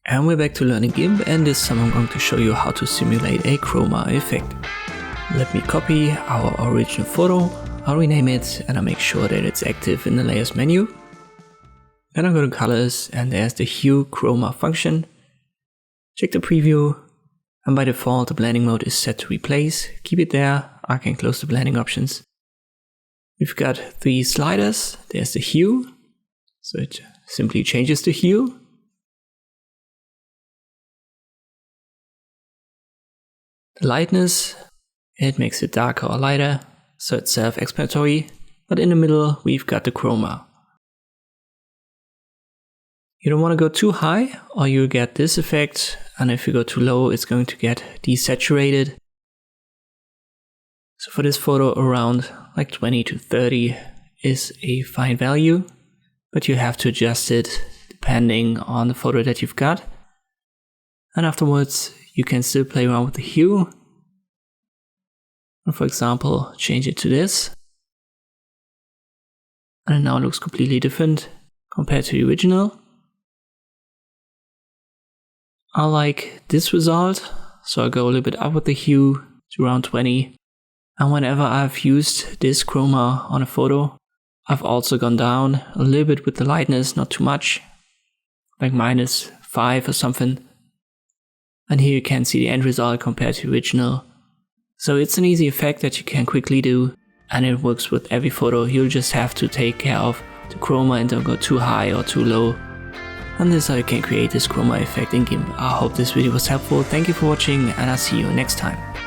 And we're back to learning Gimp, and this time I'm going to show you how to simulate a chroma effect. Let me copy our original photo, I'll rename it and I'll make sure that it's active in the layers menu. Then I'll go to colors and there's the hue chroma function. Check the preview, and by default the blending mode is set to replace. Keep it there, I can close the blending options. We've got three sliders, there's the hue, so it simply changes the hue. The lightness, it makes it darker or lighter, so it's self-explanatory, but in the middle we've got the chroma. You don't want to go too high or you'll get this effect, and if you go too low it's going to get desaturated. So for this photo around like 20 to 30 is a fine value, but you have to adjust it depending on the photo that you've got. And afterwards you can still play around with the hue. And for example, change it to this. And it now looks completely different compared to the original. I like this result, so I'll go a little bit up with the hue to around 20. And whenever I've used this chroma on a photo, I've also gone down a little bit with the lightness, not too much, like -5 or something. And here you can see the end result compared to the original. So it's an easy effect that you can quickly do, and it works with every photo. You'll just have to take care of the chroma and don't go too high or too low. And this is how you can create this chroma effect in Gimp. I hope this video was helpful. Thank you for watching and I'll see you next time.